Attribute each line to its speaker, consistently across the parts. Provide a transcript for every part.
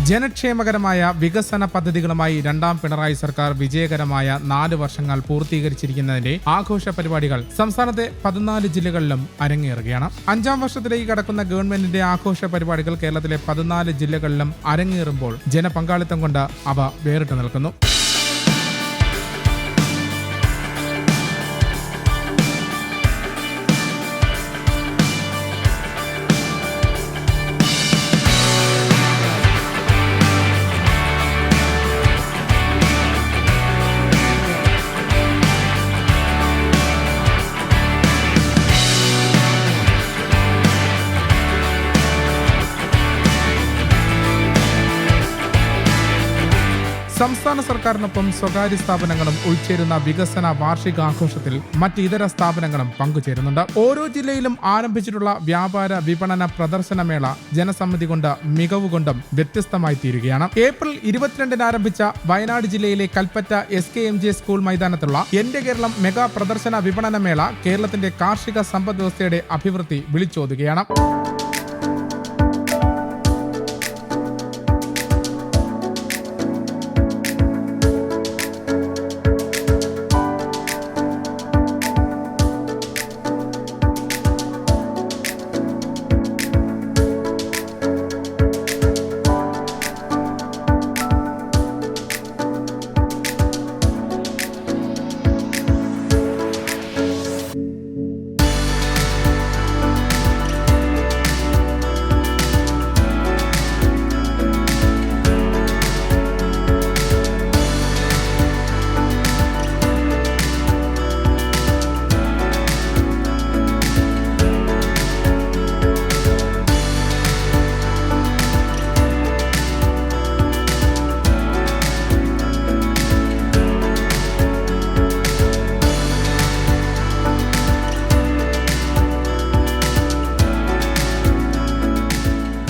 Speaker 1: ജനക്ഷേമകരമായ വികസന പദ്ധതികളുമായി രണ്ടാം പിണറായി സർക്കാർ വിജയകരമായ 4 വർഷങ്ങൾ പൂർത്തീകരിച്ചിരിക്കുന്നതിന്റെ ആഘോഷ പരിപാടികൾ സംസ്ഥാനത്തെ 14 ജില്ലകളിലും അരങ്ങേറുകയാണ്. 5ാം വർഷത്തിലേക്ക് കടക്കുന്ന ഗവൺമെന്റിന്റെ ആഘോഷ പരിപാടികൾ കേരളത്തിലെ 14 ജില്ലകളിലും അരങ്ങേറുമ്പോൾ ജനപങ്കാളിത്തം കൊണ്ട് അവ വേറിട്ട് നിൽക്കുന്നു. സംസ്ഥാന സർക്കാരിനൊപ്പം സ്വകാര്യ സ്ഥാപനങ്ങളും ഉൾച്ചേരുന്ന വികസന വാർഷികാഘോഷത്തിൽ മറ്റ് ഇതര സ്ഥാപനങ്ങളും പങ്കുചേരുന്നുണ്ട്. ഓരോ ജില്ലയിലും ആരംഭിച്ചിട്ടുള്ള വ്യാപാര വിപണന പ്രദർശനമേള ജനസമ്മതി കൊണ്ട് മികവുകൊണ്ടും വ്യത്യസ്തമായി തീരുകയാണ്. ഏപ്രിൽ 22 ആരംഭിച്ച വയനാട് ജില്ലയിലെ കൽപ്പറ്റ SKMJ സ്കൂൾ മൈതാനത്തുള്ള എന്റെ കേരളം മെഗാ പ്രദർശന വിപണനമേള കേരളത്തിന്റെ കാർഷിക സമ്പദ് വ്യവസ്ഥയുടെ അഭിവൃദ്ധി വിളിച്ചോതുകയാണ്.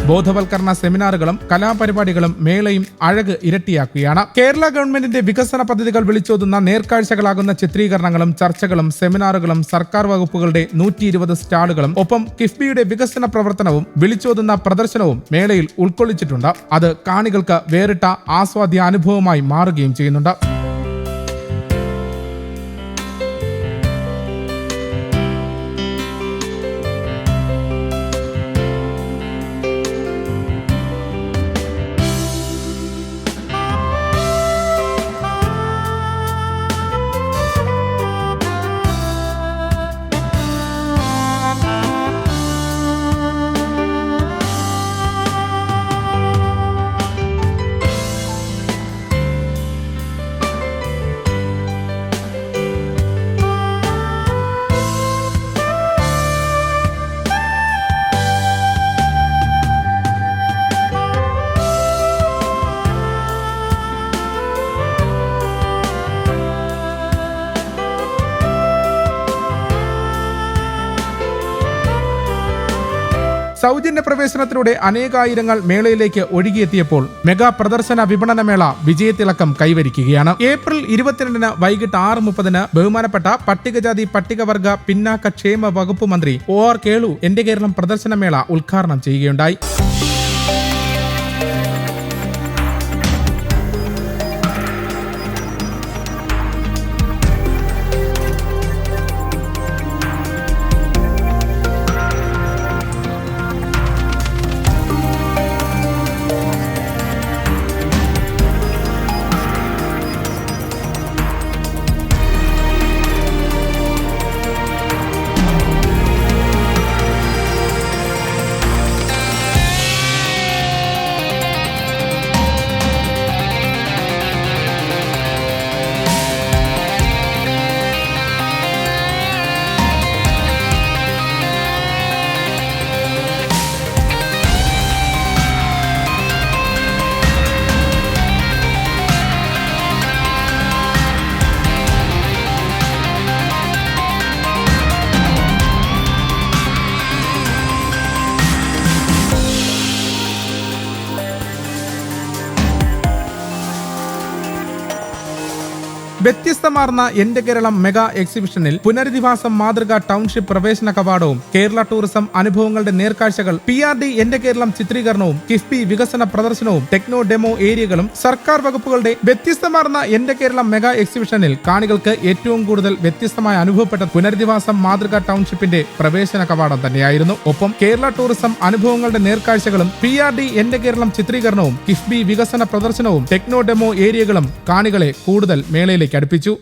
Speaker 1: ബോധവൽക്കരണ സെമിനാറുകളും കലാപരിപാടികളും മേളയും അഴക് ഇരട്ടിയാക്കുകയാണ്. കേരള ഗവൺമെന്റിന്റെ വികസന പദ്ധതികൾ വിളിച്ചോതുന്ന നേർക്കാഴ്ചകളാകുന്ന ചിത്രീകരണങ്ങളും ചർച്ചകളും സെമിനാറുകളും സർക്കാർ വകുപ്പുകളുടെ 120 സ്റ്റാളുകളും ഒപ്പം കിഫ്ബിയുടെ വികസന പ്രവർത്തനവും വിളിച്ചോതുന്ന പ്രദർശനവും മേളയിൽ ഉൾക്കൊള്ളിച്ചിട്ടുണ്ട്. അത് കാണികൾക്ക് വേറിട്ട ആസ്വാദ്യ അനുഭവമായി മാറുകയും ചെയ്യുന്നുണ്ട്. സൗജന്യ പ്രവേശനത്തിലൂടെ അനേകായിരങ്ങൾ മേളയിലേക്ക് ഒഴുകിയെത്തിയപ്പോൾ മെഗാ പ്രദർശന വിപണനമേള വിജയത്തിളക്കം കൈവരിക്കുകയാണ്. ഏപ്രിൽ 22 വൈകിട്ട് 6:30 ബഹുമാനപ്പെട്ട പട്ടികജാതി പട്ടികവർഗ പിന്നാക്ക ക്ഷേമ വകുപ്പ് മന്ത്രി OR കേളു എന്റെ കേരളം പ്രദർശനമേള ഉദ്ഘാടനം ചെയ്യുകയുണ്ടായി. വ്യത്യസ്തമാർന്ന എന്റെ കേരളം മെഗാ എക്സിബിഷനിൽ പുനരധിവാസം മാതൃക ടൗൺഷിപ്പ് പ്രവേശന കവാടവും കേരള ടൂറിസം അനുഭവങ്ങളുടെ നേർക്കാഴ്ചകൾ, PRD എന്റെ കേരളം ചിത്രീകരണവും, കിഫ്ബി വികസന പ്രദർശനവും, ടെക്നോ ഡെമോ ഏരിയകളും സർക്കാർ വകുപ്പുകളുടെ വ്യത്യസ്തമാർന്ന എന്റെ കേരളം മെഗാ എക്സിബിഷനിൽ കാണികൾക്ക് ഏറ്റവും കൂടുതൽ വ്യത്യസ്തമായി അനുഭവപ്പെട്ട പുനരധിവാസം മാതൃക ടൗൺഷിപ്പിന്റെ പ്രവേശന കവാടം തന്നെയായിരുന്നു. ഒപ്പം കേരള ടൂറിസം അനുഭവങ്ങളുടെ നേർക്കാഴ്ചകളും, PRD എന്റെ കേരളം ചിത്രീകരണവും, കിഫ്ബി വികസന പ്രദർശനവും, ടെക്നോ ഡെമോ ഏരിയകളും കാണികളെ കൂടുതൽ മേളയിലേക്ക് അടുപ്പിച്ചു.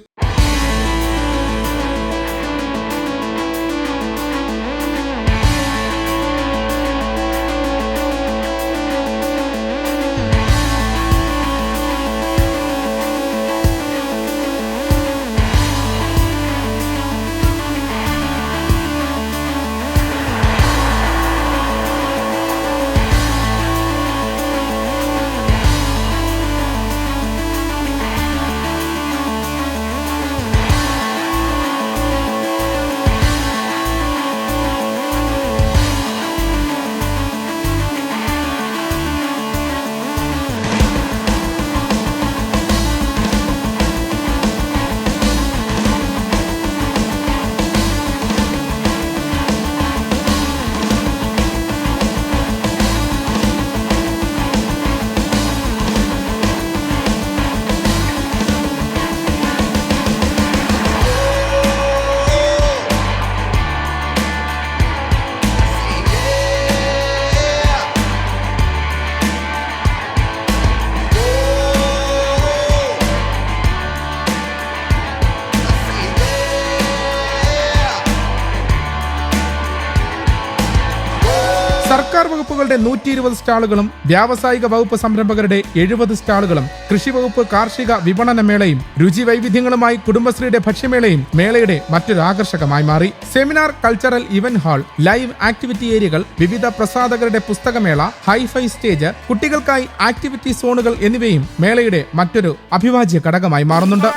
Speaker 1: സർക്കാർ വകുപ്പുകളുടെ 120 സ്റ്റാളുകളും വ്യാവസായിക വകുപ്പ് സംരംഭകരുടെ 70 സ്റ്റാളുകളും കൃഷി വകുപ്പ് കാർഷിക വിപണന മേളയും രുചി വൈവിധ്യങ്ങളുമായി കുടുംബശ്രീയുടെ ഭക്ഷ്യമേളയും മേളയുടെ മറ്റൊരു ആകർഷകമായി മാറി. Seminar, cultural event hall, live activity ഏരിയകൾ, വിവിധ പ്രസാധകരുടെ പുസ്തകമേള, ഹൈഫൈ സ്റ്റേജ്, കുട്ടികൾക്കായി ആക്ടിവിറ്റി സോണുകൾ എന്നിവയും മേളയുടെ മറ്റൊരു അവിഭാജ്യ ഘടകമായി മാറുന്നുണ്ട്.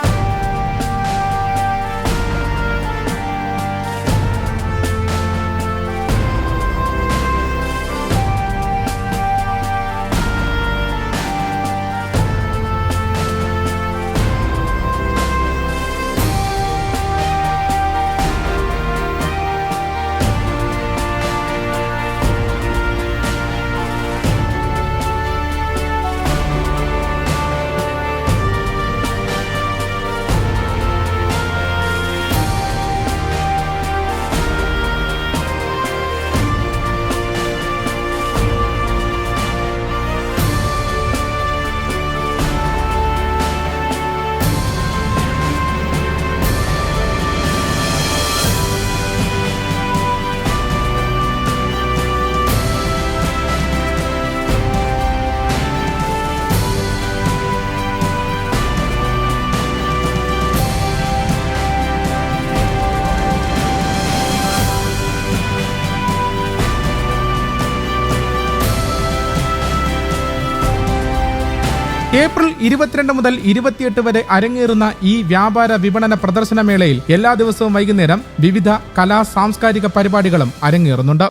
Speaker 1: ഏപ്രിൽ 22 മുതൽ 28 വരെ അരങ്ങേറുന്ന ഈ വ്യാപാര വിപണന പ്രദർശന മേളയിൽ എല്ലാ ദിവസവും വൈകുന്നേരം വിവിധ കലാ സാംസ്കാരിക പരിപാടികളും അരങ്ങേറുന്നുണ്ട്.